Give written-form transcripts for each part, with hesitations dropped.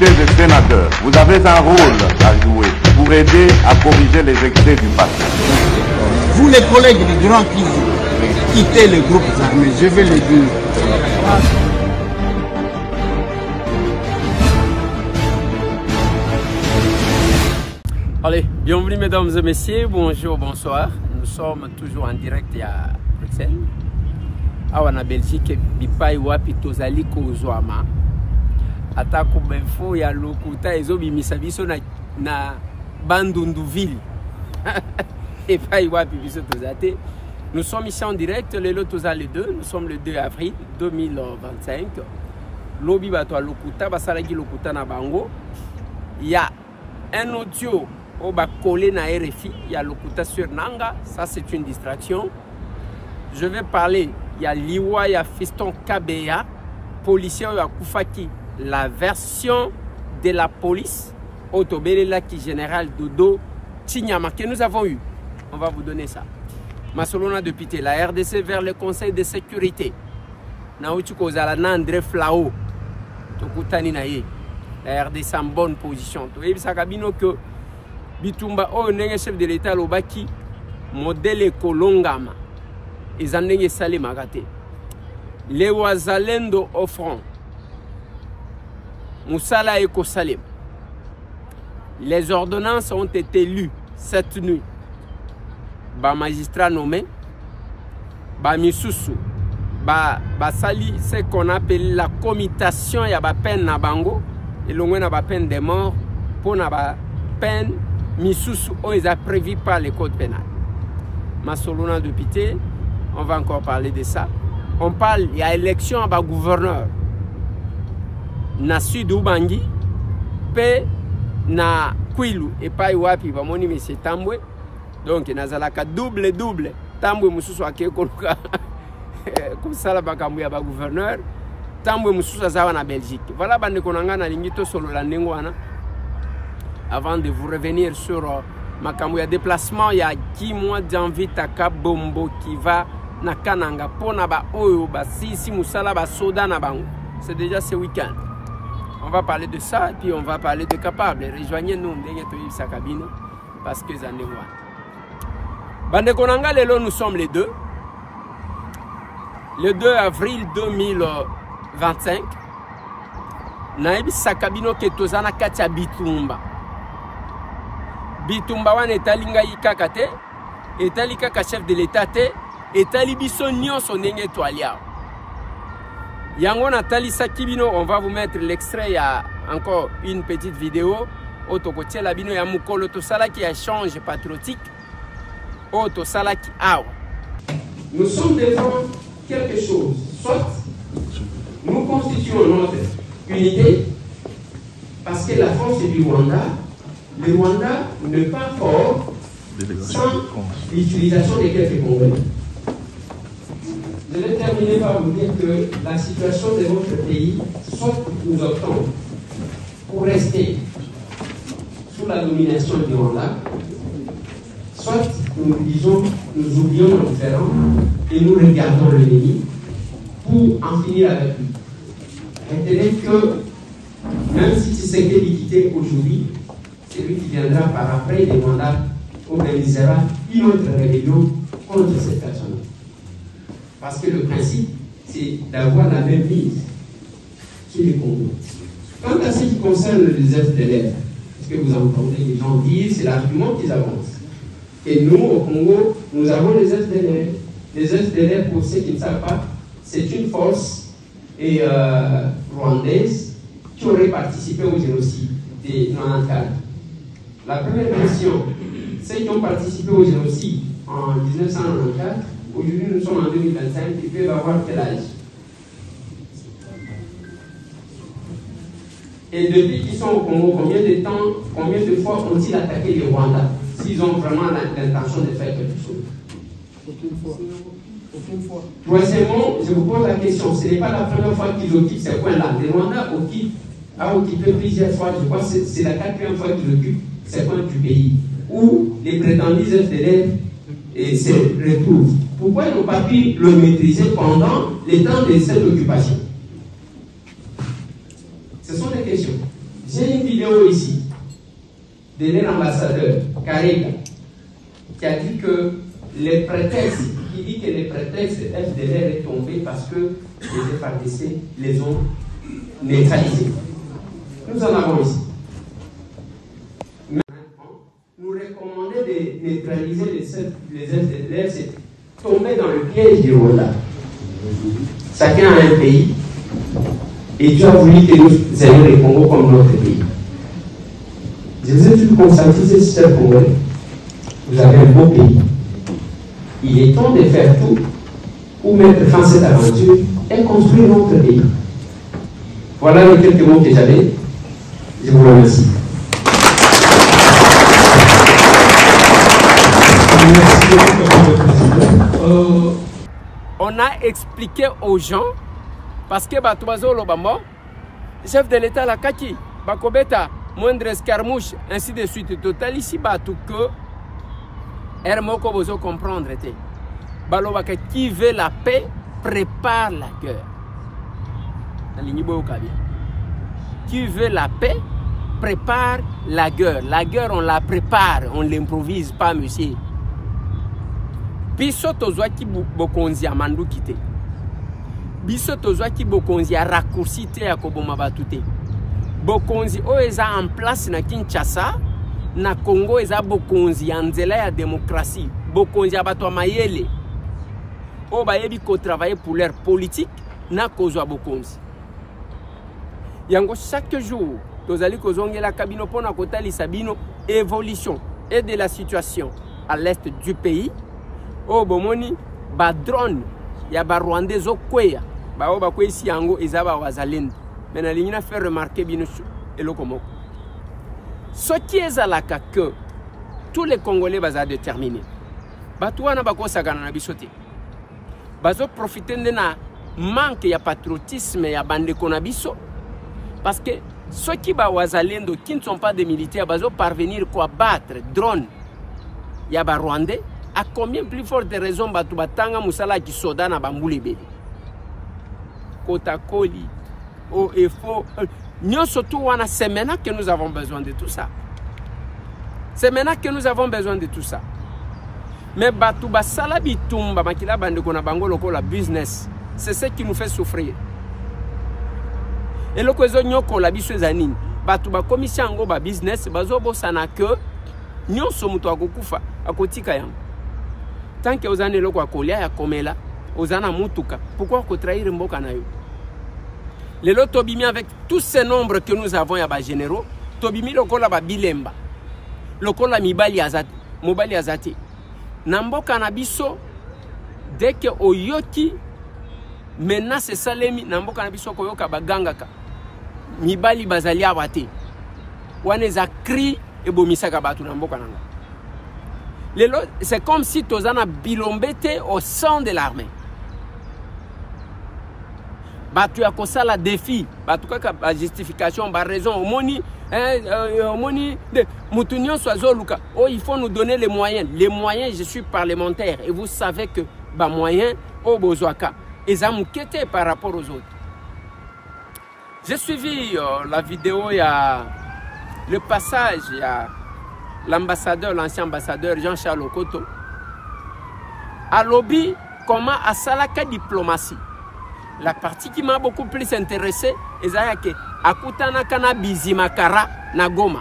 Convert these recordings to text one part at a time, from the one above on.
députés et sénateurs, vous avez un rôle à jouer pour aider à corriger les excès du passé. Vous les collègues du Grand qui quittez les groupes armés, je vais le dire. Allez, bienvenue mesdames et messieurs, bonjour, bonsoir. Nous sommes toujours en direct à Bruxelles. Awa na Belgique, bipai wapi tozali kozwama. Atako benfo ya lokuta ezobimisa biso na Bandunduville. Epai wapi biso tozate. Nous sommes ici en direct, le lotoza le 2, nous sommes le 2 avril 2025. Lobi bato lokuta basalaki lokuta na bango. Il y a un audio au bas collé na RFI, il y a lokuta sur Nanga, ça c'est une distraction. Je vais parler, il y a Liwa, il y a Fiston Kabeya, policier à Koufaki, la version de la police, Autobelela qui général Dodo Tignama, que nous avons eu. On va vous donner ça. Masolona député, la RDC vers le Conseil de sécurité. Naoutuko Zalana André Flao, Tokutani Naye. La RDC en bonne position. Et ça cabino que Bitumba o nenge chef de l'État lobaki modèle kolongama. Ils en nenge salé magate. Les wazalendo au front. Moussala Eko Salem. Les ordonnances ont été lues cette nuit. Ba magistrat nommé, ba misusu, ba sali ce qu'on appelle la commutation ya ba peine na bango. Et l'on a la peine de mort pour la peine misusu ils ont prévu par le code pénal. Masolona député, on va encore parler de ça. On parle, il y a élection à gouverneur. Na Sud Ubangi, pe na Kwilu et pas Iwapi, va moni monsieur Tambwe. Donc il y a double. Tambwe mususu akekoluka comme ça la bakambu ya gouverneur. Tambwe mususu zawa na Belgique. Voilà bande konanga na lingito solo la ndengwana. Avant de vous revenir sur makambu ya déplacement, il y a 10 mois d'envie taka bombo qui va na Kananga pona ba oyo ba sisi musala ba soda na bango. C'est déjà ce week-end. On va parler de ça et puis on va parler de capable. Rejoignez-nous ndenge toyi sa cabine parce que za ndengwana. Bande konanga lelo nous sommes les 2. Le 2 avril 2025, Naïbi Sakabino Ketozana Katia Bitumba. Bitumba wan etalinga ikakate, etalika ka chef de l'État te, etalibiso nyon son nenge toalia. Yango Natali Sakibino, on va vous mettre l'extrait, il y a encore une petite vidéo. Otokotia labino ya mukolo tosala qui échange patriotique. Otosala qui awa. Nous sommes devant quelque chose, soit nous constituons notre unité parce que la force du Rwanda, le Rwanda n'est pas fort sans l'utilisation des quelques Congolais. Je vais terminer par vous dire que la situation de votre pays, soit nous optons pour rester sous la domination du Rwanda, soit nous disons, nous oublions nos différends et nous regardons l'ennemi pour en finir avec lui. Retenez que même si Tshisekedi quittait aujourd'hui, c'est lui qui viendra par après des mandats organisera une autre rébellion contre cette personne. Parce que le principe, c'est d'avoir la même mise sur les Congo. Quant à ce qui concerne les FDLR, est-ce que vous entendez les gens dire, c'est l'argument qu'ils avancent. Et nous, au Congo, nous avons les FDLR. Les FDLR, pour ceux qui ne savent pas, c'est une force rwandaise qui aurait participé au génocide de 94. La première version, ceux qui ont participé au génocide en 1994, aujourd'hui nous sommes en 2025, ils peuvent avoir quel âge? Et depuis qu'ils sont au Congo, combien de fois ont-ils attaqué les Rwandais s'ils ont vraiment l'intention de faire quelque chose? Aucune fois. Aucune fois. Troisièmement, je vous pose la question, ce n'est pas la première fois qu'ils occupent ces coins-là. Les Rwandais ont occupé plusieurs fois, je crois que c'est la 4e fois qu'ils occupent ces coins du pays, où les prétendus FDLR se retrouvent. Pourquoi ils n'ont pas pu le maîtriser pendant les temps de cette occupation? Ce sont des questions. vidéo ici de leur ambassadeur, Karega, qui a dit que les prétextes, qui dit que les prétextes FDLR est tombé parce que les FARDC les ont neutralisés. Nous en avons ici. Nous recommander de neutraliser les FDLR, c'est tomber dans le piège du Rwanda. Chacun a un pays et Dieu a voulu que nous ayons le Congo comme notre pays. Je vous ai toujours conscientisé, chers Congolais, vous avez un beau pays. Il est temps de faire tout pour mettre fin à cette aventure et construire notre pays. Voilà les quelques mots que j'avais. Je vous remercie. On a expliqué aux gens parce que le chef de l'État la kaki, bakobeta, moindre escarmouche, ainsi de suite. Total ici, tout que Hermoko bozo comprendre. Qui veut la paix prépare la guerre. Qui veut la paix prépare la guerre. La guerre, on la prépare, on ne l'improvise pas, monsieur. Biso tozwa ki bokonzi ya mandu kite. Biso tozwa ki bokonzi ya raccourci te ya koboma batu te. Bokonzi o eza en place na Kinshasa, na Congo eza bokonzi ya nzela ya démocratie. Bokonzi ya bato mayele. O bayebi ko travailler pour leur politique na kozwa bokonzi. Yango chaque jour, tozali kozongela kabino pona kotali sabino évolution et de la situation à l'est du pays. Oh bomoni ba drone ya ba rwandais okweya ba oba kwesi yango ezaba wazalendo mais na lingina faire remarquer bino eloko moko ce qui est alaka que tous les Congolais baza déterminés batu wana bakosakana na biso te bazo profiter de na manque ya patriotisme ya bandeko na biso parce que ceux qui ba wazalendo qui ne sont pas des militaires bazo parvenir quoi battre drone ya ba rwandais. À combien plus forte raison batu batanga musala ki soda na bambule bele kota koli o efo nyoso tu wana c'est maintenant que nous avons besoin de tout ça. C'est maintenant que nous avons besoin de tout ça. Mais batu basala bitumba makila bande kona bango lokola business, c'est ce qui nous fait souffrir. Et loko ezo nyoko la biso ezanini batu ba komisi yango ba business bazo bosana que nyoso mutu akokufa akotika yango. Tant que vous avez le quoi coller à Komela, vous avez mutuka. Pourquoi vous trahir mboka na yo? Le lot tobimi avec tous ces nombres que nous avons ya ba généraux, tobimi lokola ba bilemba. Lokola mibali azati, mobali azati. Na mboka na biso dès que oyoki menace salemi na mboka na biso koyoka bagangaka. Mibali bazali abate. Waneza cri et bomisaka batu na mboka nanga. C'est comme si tu as bilombé au sein de l'armée. Tu as ça la défi, la justification, la raison. Oh, il faut nous donner les moyens. Les moyens, je suis parlementaire. Et vous savez que les moyens, au Bozouaka, ils ont quitté par rapport aux autres. J'ai suivi la vidéo, il y a le passage, il y a l'ambassadeur, l'ancien ambassadeur Jean-Charles Okoto, a lobby comment à Salaka diplomatie. La partie qui m'a beaucoup plus intéressé, c'est que Akutana Kana Bizimakara na Goma.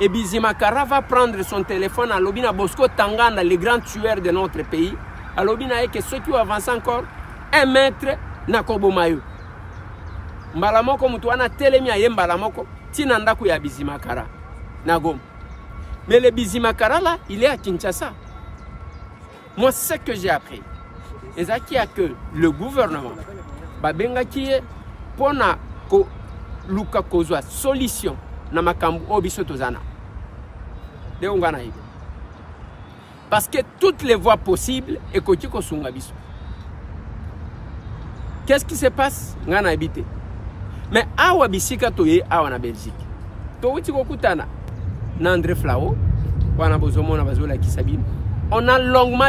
Et Bizimakara va prendre son téléphone à lobby na Bosco Tangana, les grands tueurs de notre pays. À lobby na que ceux qui avancent encore 1 mètre na Kobomayo. Mbalamoko mutuana telemi aye mbalamoko tinanda ku ya Bizimakara na Goma. Mais le Bizimakara là, il est à Kinshasa. Moi, ce que j'ai appris, c'est qu'il y a que le gouvernement, Babenga qui est pour ko luka kozwa solution na makambu obiso tozana. De ongana ibe. Parce que toutes les voies possibles et kotiko sunga biso. Qu'est-ce qui se passe? Ngana habité. Mais awa bisika toye awa na Belgique. To uti kokutana. André Flao, on a longuement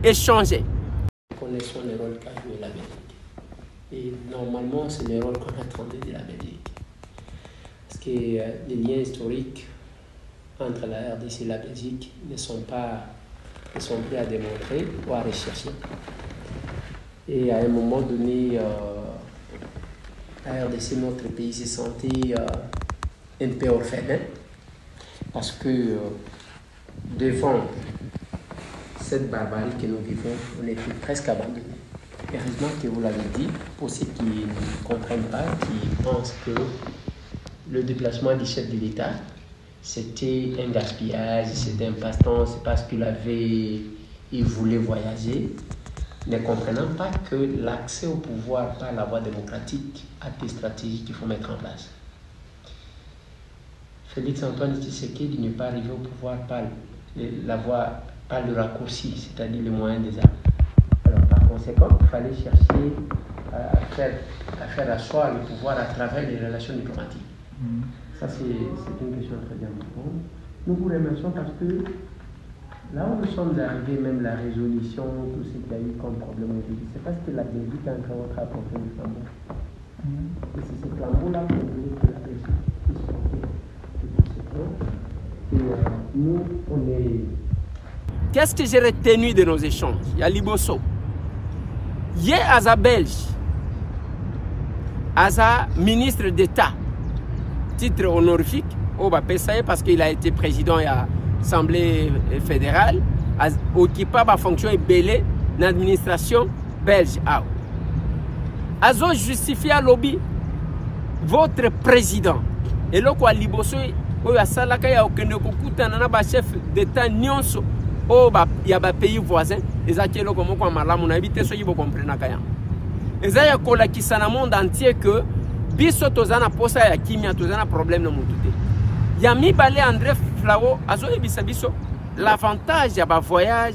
échangé. Nous connaissons le rôle qu'a joué la Belgique. Et normalement, c'est le rôle qu'on attendait de la Belgique. Parce que les liens historiques entre la RDC et la Belgique ne sont plus à démontrer ou à rechercher. Et à un moment donné, la RDC, notre pays, s'est senti un peu orphelin parce que devant cette barbarie que nous vivons, on était presque abandonnés. Heureusement que vous l'avez dit, pour ceux qui ne comprennent pas, qui pensent que le déplacement du chef de l'État, c'était un gaspillage, c'était un passe-temps, c'est parce il voulait voyager, ne comprenant pas que l'accès au pouvoir par la voie démocratique a des stratégies qu'il faut mettre en place. Félix Antoine Tshisekedi n'est pas arrivé au pouvoir par le raccourci, c'est-à-dire le moyen des armes. Alors par conséquent, il fallait chercher à faire asseoir le pouvoir à travers les relations diplomatiques. Ça, c'est une question très importante. Nous vous remercions parce que là où nous sommes arrivés, même la résolution, tout ce qu'il y a eu comme problème aujourd'hui, c'est parce que la Belgique a encore apporté le flambeau. Et c'est ce flambeau-là qu'on voulait que la Belgique puisse porter. Et nous, on est... Qu'est-ce que j'ai retenu de nos échanges? Il y a Liboso. Il y a Aza Belge, Aza ministre d'État, titre honorifique, au Bapessaye parce qu'il a été président de l'Assemblée fédérale, occupé la fonction belée dans l'administration belge. Azo justifie à lobby votre président. Et là, quoi, Liboso, il y a chef d'État nyonso. Il y a des pays voisins, et ça qui est là comme on a évité ce qui vous comprenez. Et ça y a qui dans le monde entier que biso tozana posa ya kimia tozana problème na mututé. Ya mi balé André Flao azo ebisa biso l'avantage ya ba voyage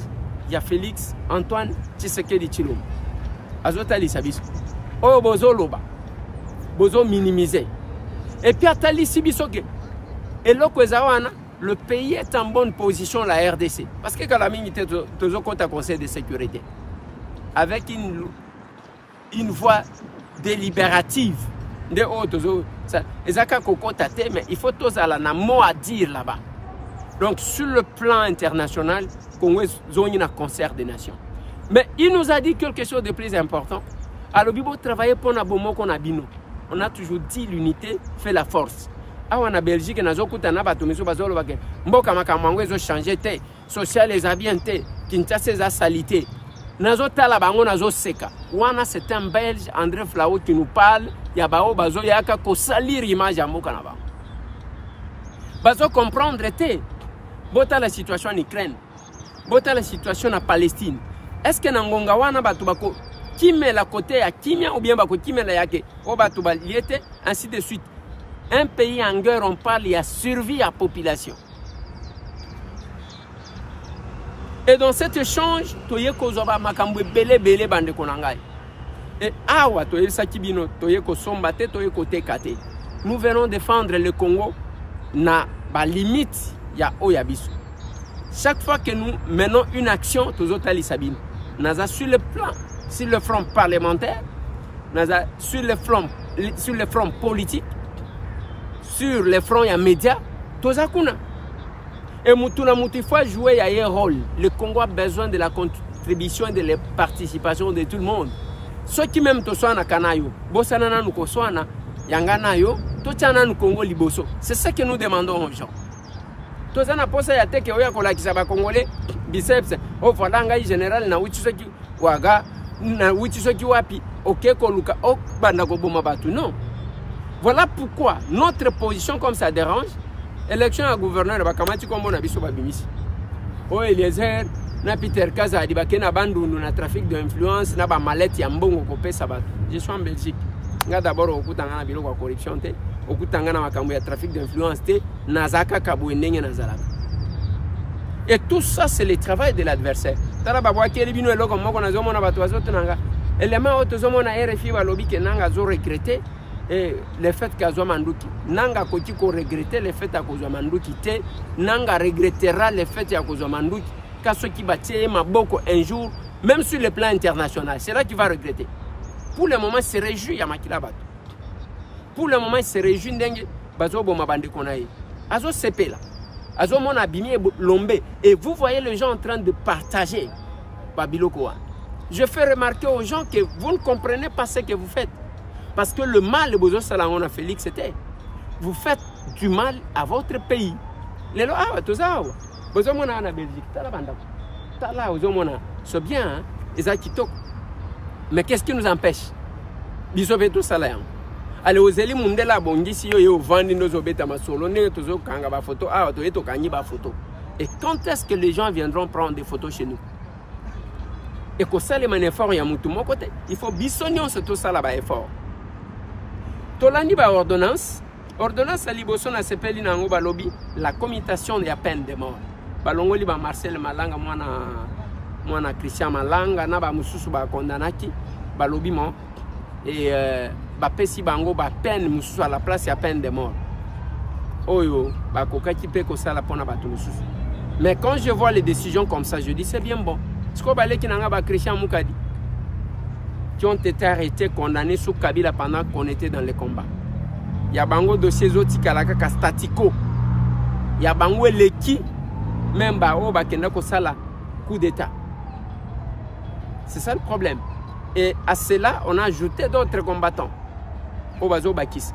ya Félix Antoine Tshisekedi Tshilombo. Azo tali sabiso. Oh bozo loba. Bozo minimiser. Et puis atali sibiso ke eloko ezawana le pays est en bonne position, la RDC. Parce que quand la mine était toujours contre le Conseil de sécurité, avec une voix délibérative, mais il faut tous aller un mot à dire là-bas. Donc, sur le plan international, Congo est un concert des nations. Mais il nous a dit quelque chose de plus important. Alors, il faut travailler pour nous. On a toujours dit l'unité fait la force. En Belgique, on a changé, social les habienté, Kinshasa les salité. C'est un Belge, André Flao, qui nous parle. Il y a un salir image à Mokanaba. Bazo comprendre la situation en Ukraine, la situation en Palestine. Est-ce que Nangonga wana batubako qui met la côté à Kimia ou bien bako qui met la yake au batuba liete ainsi de suite. Un pays en guerre, on parle, il y a survie à la population. Et dans cet échange, toye kozoba makamwe bele bande konangai. Et awa toye sakibino toye ko sombate toye ko tekate. Nous venons défendre le Congo na ba limite ya oyabiso. Chaque fois que nous menons une action, tozotali sabine. Naza sur le front parlementaire, naza sur le front politique. Sur les fronts et médias, Tozakuna. Et Mutuna Mutifa jouer un rôle. Le Congo a besoin de la contribution et de la participation de tout le monde. Ceux qui même Toswana Kanayo, Bossanana Nukoswana, Yanganayo, Tochana Nukongo Liboso. C'est ce que nous demandons aux gens. Tozana Posa Yateke Oya Kolakisaba Congolais, biceps, oh Falanga général, na Wichisaki Waga, na Wichisaki Wapi, Ok Koluka, Ok Bandagoboma Batu. Non. Voilà pourquoi notre position, comme ça dérange, élection à gouverneur, Bakamati comme on a vu sur Babimisi. Oh, Eliezer, na Peter Kaza, di Bakena Bandou, na trafic d'influence, na ba mallette Yambongo, Kopé Sabat. Je suis en Belgique. D'abord, au Koutanga, na Bilo, corruption, au Koutanga, na Makambo, trafic d'influence, Nazaka, Kaboueneng, Nazalaka. Et tout ça, c'est le travail de l'adversaire. Tarababwa, Kelibino, et l'eau, comme moi, on a zomo, na Batoazo, Nanga. Et les mains, autozomo, na RFI, Walobi, que Nanga, zo regretté. Et le fait qu'Azwa Mandouki, Nanga Koti ko regretter le fait qu'Azwa Mandouki te, Nanga regrettera le fait qu'Azwa Mandouki, qu'à ceux qui battent Maboko un jour, même sur le plan international, c'est là qu'il va regretter. Pour le moment, il se réjouit à Makila Bato. Pour le moment, il se réjouit bazo boma bande konaye azo sepela azo mon abimi lombe et vous voyez les gens en train de partager babiloko. Je fais remarquer aux gens que vous ne comprenez pas ce que vous faites parce que le mal besoin salangona Félix c'était vous faites du mal à votre pays. Les lois tout ça besoin mona na Belgique tala banda tala besoin mona c'est bien hein ezakito. Mais qu'est-ce qui nous empêche? Bisobe tout ça là. Allez aux élites mundela bongi si yo vandi nos obeta masolo ne tozo kanga ba photo ah to eto kanyi ba photo. Et quand est-ce que les gens viendront prendre des photos chez nous? Et que ça les effort ya mutu mon côté. Il faut bisognon c'est tout ça là ba effort. Tolani ba ordonnance à liboso na sepeli na ngo ba lobby la commutation de la peine de mort. Balongoli ba Marcel Malanga mwana Christian Malanga na ba mususu ba kondanaki ba lobby mo et bapesi bango ba peine mususu à la place ya peine de mort. Oyo ba kokaki pe ko sala pona ba mususu. Mais quand je vois les décisions comme ça, je dis c'est bien bon. Ce qu'on balé qui n'a pas Christian Moukadi qui ont été arrêtés, condamnés sous Kabila pendant qu'on était dans les combats. Il y a bango dossier zoti kalaka statico. Il y a bango leki même ba o ba kenda ko sala coup d'état. C'est ça le problème. Et à cela, on a ajouté d'autres combattants. Au bazo bakis.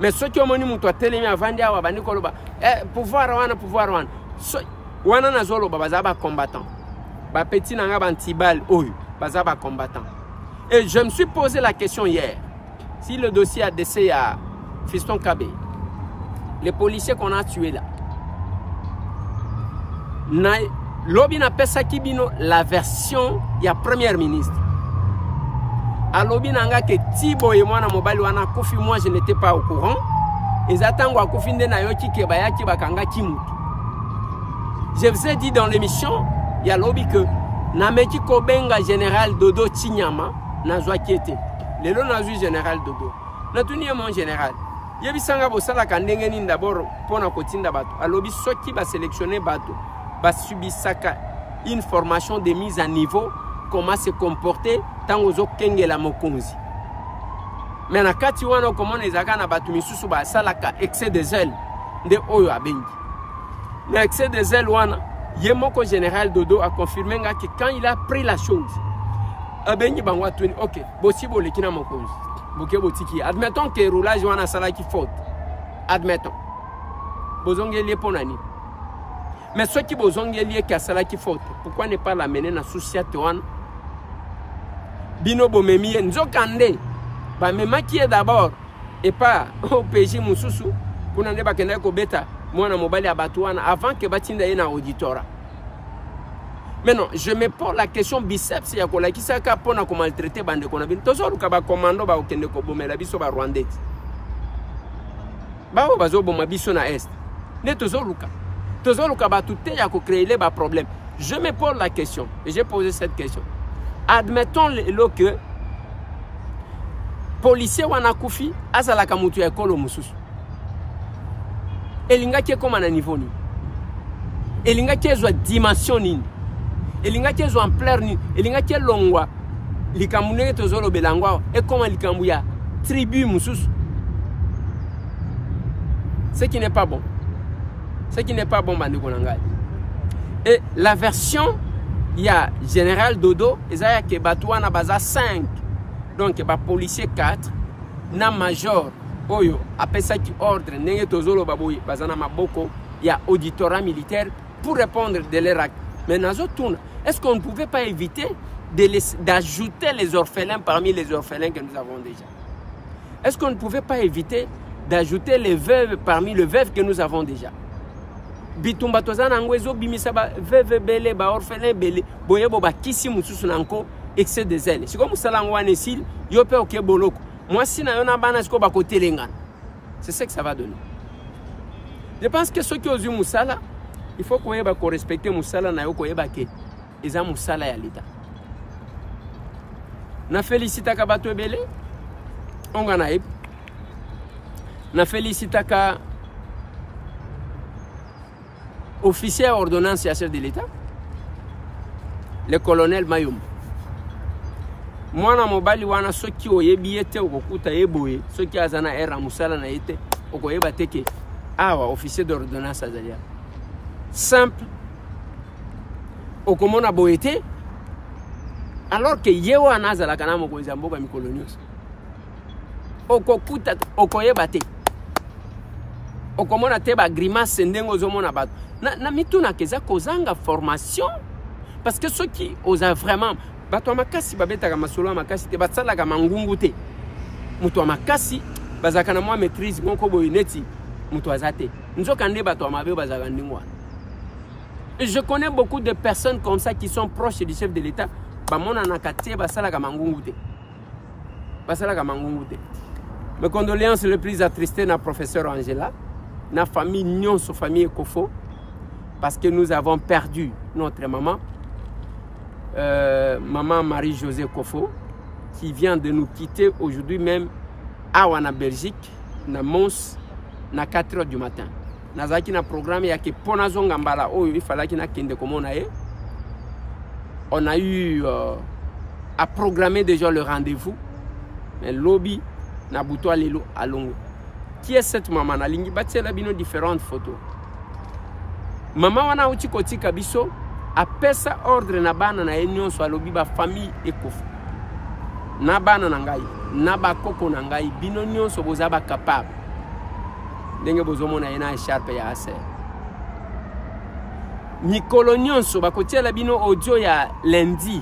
Mais ceux qui ont moni muto telemi avandi awa bani koloba pouvoir wana. So wana na zolo baza ba combattant. Ba petit nanga bantibal oyo baza ba combattant. Et je me suis posé la question hier. Si le dossier a décès à Fiston Kabé, les policiers qu'on a tués là, Lobi n'a pas ça qui bino la version il y a première ministre. À Lobi nanga que Tibo et moi na mobile wana kofi moi je n'étais pas au courant. Ils attendent wa kofi ndena yoki ke bayaki bakanga kimutu. Je vous ai dit dans l'émission il y a Lobi que Nameki Kobenga général Dodo Chinyama na zwa kiete. Lelo na zui général Dodo. Na tuni mon général. Yebi sanga bo sala kandenge ni d'abord pona kotinda bato. A Lobi soki ba sélectionner bato. Va subir une formation de mise à niveau, comment se comporter tant aux autres la mokonzi. Mais na kati wana comment les agana batu misusu ba salaka excès de zèle de oyo abengi. Mais excès de zèle wana yemoko général Dodo a confirmé que quand il a pris la chose abengi bangwa tuni OK possible le kina mokonzi. Boke botiki admettons que roulage wana salaki faute. Admettons. Bozonge lié ponani. Mais ceux qui ont lié à cela qui faute, pourquoi ne pas l'amener dans la société? Bino Bomemi, Nzokande, Bamema qui est d'abord, et pas au PJ Moussousou, pour n'en pas que bêta, moi, na mobile à Batouana, avant que Batinda ait un auditoire. Mais non, je me pose la question biceps, il y a quoi qui s'est capé pour maltraiter Bande Konabin. Toujours le Kaba commando, ba Okende Kobome, la biso ba Rwandais. Ba Obazo Bomabiso na Est. Ne toujours le cas. Problème. Je me pose la question, et j'ai posé cette question. Admettons que policier wana kufi azala kamutu ya ekolo mususu. Elinga ki comme na niveau ni. Elinga ki zo dimension ni. Elinga ki zo ampleur ni. Elinga ki longwa. Likamune tozolo belangwa et comment likambuya tribu mususu. Ce qui n'est pas bon. Ce qui n'est pas bon, et la version, il y a général Dodo, il y a que Batouana baza 5, donc il y a policier 4, na major, oyo, après ça qui ordre, il y a auditorat militaire pour répondre de leur acte. Mais est-ce qu'on ne pouvait pas éviter d'ajouter les orphelins parmi les orphelins que nous avons déjà? Est-ce qu'on ne pouvait pas éviter d'ajouter les veuves parmi les veuves que nous avons déjà? Bitumba tozana ngwezo bimisa ba veve bele ba orphelin bele boyebo ba kisi mususu nanko excès de zèle. Siko musala ngwane sil yo pe oke boloko. Moi si na yona bana siko ba kotelenga. C'est ce que ça va donner. Je pense que ceux qui ont eu musala, il faut qu'on yeba ko respecter musala na yo ko yeba ke eza musala ya leta. Na félicita ka bato bele onga na yeb. Na félicita ka officier à ordonnance et à chef de l'État, le colonel Mayum. Moi, na mobali wana ceux qui ont yébiété ou kokuta yeboye, ceux qui azana era musala na été, okoyeba teke awa officier d'ordonnance azalia simple okomona boyete alors que yewa anazala kana mokonzi mboka mikolo nyonso okokuta okoyeba te okomona te ba grimace ndengo ozomona bato na mituna keza kozanga formation parce que ceux qui osent vraiment bato makasi babetaka masolo makasi te batsalaka mangungu te muto makasi bazaka na moi maîtrise moko boyineti muto azate nzoka nde bato mabe bazaka ndingwa. Je connais beaucoup de personnes comme ça qui sont proches du chef de l'État. Mes condoléances les plus attristées à professeur Angela, na famille Nyon, sa famille Ekofo, parce que nous avons perdu notre maman, maman Marie-Josée Kofo, qui vient de nous quitter aujourd'hui même à Wana Belgique, na Mons, na 4 h du matin. Nazaki na programme ya ke ponazo ngambala oyo il fallait qu'il na kende komona ye. On a eu à programmer déjà le rendez-vous, mais lobby na buto alelo alongo. Qui est cette maman? Na lingi batela bino différentes photos. Maman wana uti kotika biso a pesa ordre na bana na enyo so alobi ba famille Ekofo. Na bana na ngai, na ba koko na ngai bino nyonso bozaba capable. Ndenge bozomona ena écharpe ya aser. Mikolo nyonso bakotiela bino audio ya lundi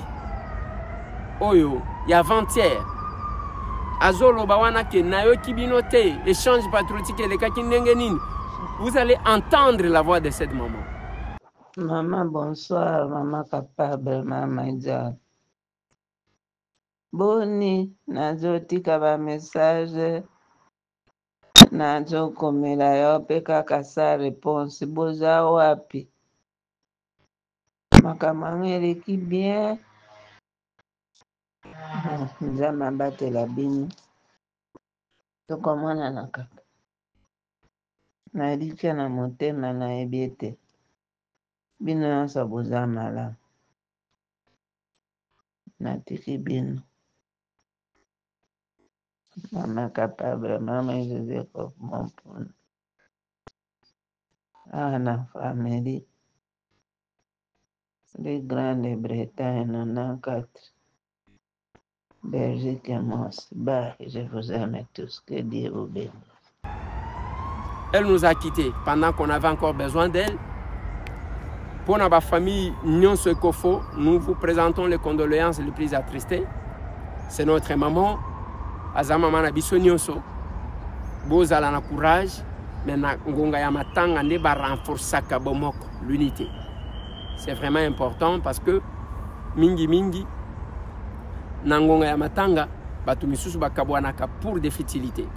oyo ya avant-hier azolo bawana ke nayoki bino te échange patriotique elekaki ndenge nini. Vous allez entendre la voix de cette maman. Maman, bonsoir, maman capable, maman Dia. Boni, nazotika ba message nazo komela yo peka kasa réponse boza wapi. Makamangeli ki bien. Nzama batela bini. Tokomana na kaka. Na likia na motema na ebiete. Bino yonso boza malamu. Natiki bino. Maman capable, maman Joseph of Montpon. Ah, na famille. Les Grandes-Bretagne 94. Belgique et Mons. Bah, je vous aime tous. Que Dieu vous bénisse. Elle nous a quittés pendant qu'on avait encore besoin d'elle. Pour notre famille Nyon Ekofo, nous vous présentons les condoléances les plus attristées. C'est notre maman. Azama na biso nyonso bozala na courage mais na ngonga ya matanga ne ba renforcer ka bomoko l'unité. C'est vraiment important parce que mingi na ngonga ya matanga batu misusu bakabwana ka pour des futilités.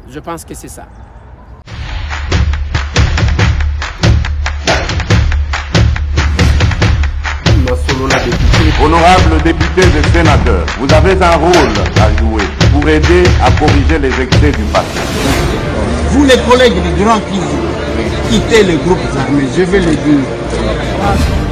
Je pense que c'est ça. Honorables députés et sénateurs, vous avez un rôle à jouer pour aider à corriger les excès du passé. Vous les collègues du Grand Kivu, quittez les groupes armés, je vais le dire.